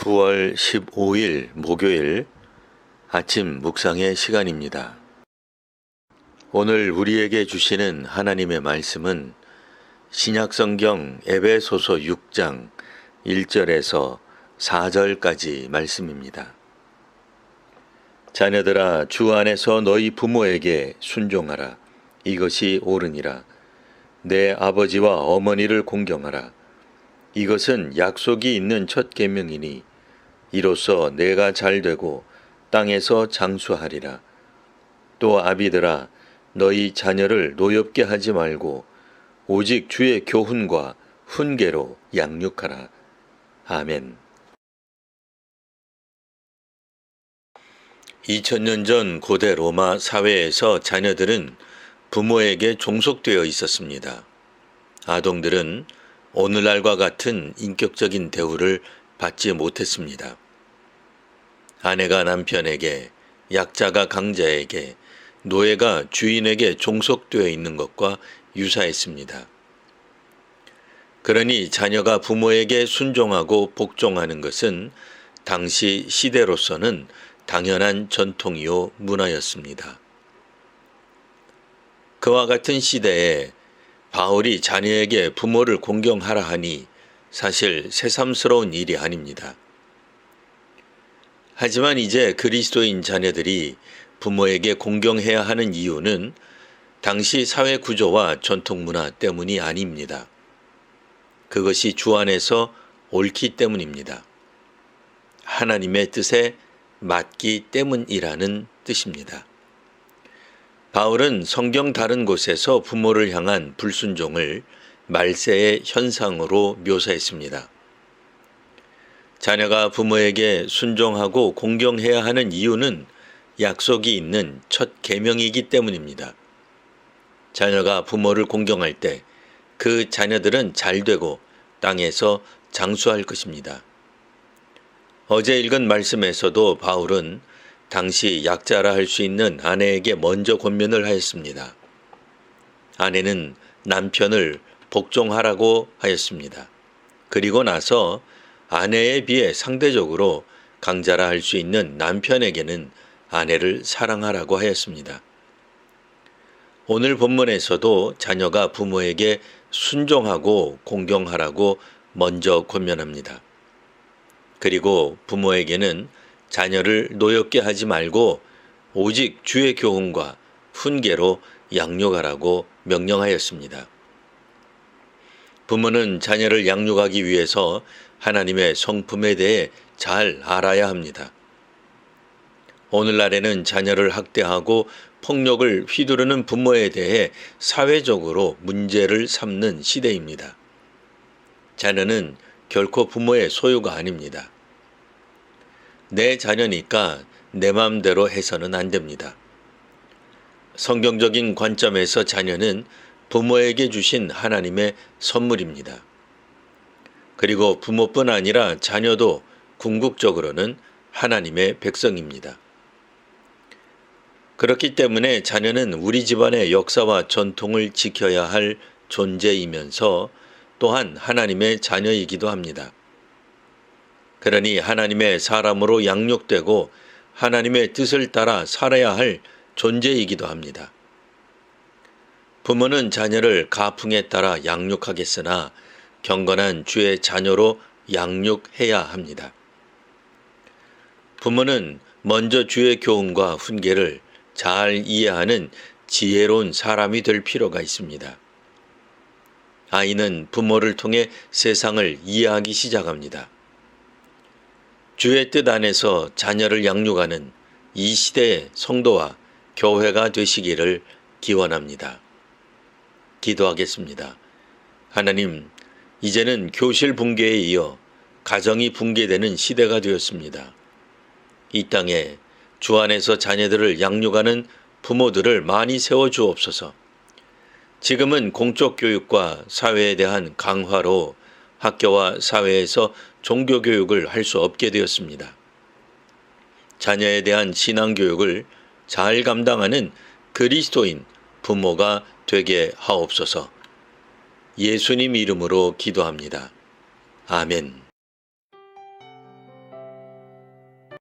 9월 15일 목요일 아침 묵상의 시간입니다. 오늘 우리에게 주시는 하나님의 말씀은 신약성경 에베소서 6장 1절에서 4절까지 말씀입니다. 자녀들아, 주 안에서 너희 부모에게 순종하라. 이것이 옳으니라. 내 아버지와 어머니를 공경하라. 이것은 약속이 있는 첫 계명이니 이로써 내가 잘되고 땅에서 장수하리라. 또 아비들아, 너희 자녀를 노엽게 하지 말고 오직 주의 교훈과 훈계로 양육하라. 아멘. 2000년 전 고대 로마 사회에서 자녀들은 부모에게 종속되어 있었습니다. 아동들은 오늘날과 같은 인격적인 대우를 받지 못했습니다. 아내가 남편에게, 약자가 강자에게, 노예가 주인에게 종속되어 있는 것과 유사했습니다. 그러니 자녀가 부모에게 순종하고 복종하는 것은 당시 시대로서는 당연한 전통이요 문화였습니다. 그와 같은 시대에 바울이 자녀에게 부모를 공경하라 하니 사실 새삼스러운 일이 아닙니다. 하지만 이제 그리스도인 자녀들이 부모에게 공경해야 하는 이유는 당시 사회 구조와 전통 문화 때문이 아닙니다. 그것이 주 안에서 옳기 때문입니다. 하나님의 뜻에 맞기 때문이라는 뜻입니다. 바울은 성경 다른 곳에서 부모를 향한 불순종을 말세의 현상으로 묘사했습니다. 자녀가 부모에게 순종하고 공경해야 하는 이유는 약속이 있는 첫 계명이기 때문입니다. 자녀가 부모를 공경할 때 그 자녀들은 잘되고 땅에서 장수할 것입니다. 어제 읽은 말씀에서도 바울은 당시 약자라 할 수 있는 아내에게 먼저 권면을 하였습니다. 아내는 남편을 복종하라고 하였습니다. 그리고 나서 아내에 비해 상대적으로 강자라 할 수 있는 남편에게는 아내를 사랑하라고 하였습니다. 오늘 본문에서도 자녀가 부모에게 순종하고 공경하라고 먼저 권면합니다. 그리고 부모에게는 자녀를 노엽게 하지 말고 오직 주의 교훈과 훈계로 양육하라고 명령하였습니다. 부모는 자녀를 양육하기 위해서 하나님의 성품에 대해 잘 알아야 합니다. 오늘날에는 자녀를 학대하고 폭력을 휘두르는 부모에 대해 사회적으로 문제를 삼는 시대입니다. 자녀는 결코 부모의 소유가 아닙니다. 내 자녀니까 내 마음대로 해서는 안 됩니다. 성경적인 관점에서 자녀는 부모에게 주신 하나님의 선물입니다. 그리고 부모뿐 아니라 자녀도 궁극적으로는 하나님의 백성입니다. 그렇기 때문에 자녀는 우리 집안의 역사와 전통을 지켜야 할 존재이면서 또한 하나님의 자녀이기도 합니다. 그러니 하나님의 사람으로 양육되고 하나님의 뜻을 따라 살아야 할 존재이기도 합니다. 부모는 자녀를 가풍에 따라 양육하겠으나 경건한 주의 자녀로 양육해야 합니다. 부모는 먼저 주의 교훈과 훈계를 잘 이해하는 지혜로운 사람이 될 필요가 있습니다. 아이는 부모를 통해 세상을 이해하기 시작합니다. 주의 뜻 안에서 자녀를 양육하는 이 시대의 성도와 교회가 되시기를 기원합니다. 기도하겠습니다. 하나님, 이제는 교실 붕괴에 이어 가정이 붕괴되는 시대가 되었습니다. 이 땅에 주 안에서 자녀들을 양육하는 부모들을 많이 세워주옵소서. 지금은 공적 교육과 사회에 대한 강화로 학교와 사회에서 종교교육을 할 수 없게 되었습니다. 자녀에 대한 신앙교육을 잘 감당하는 그리스도인 부모가 되게 하옵소서. 예수님 이름으로 기도합니다. 아멘.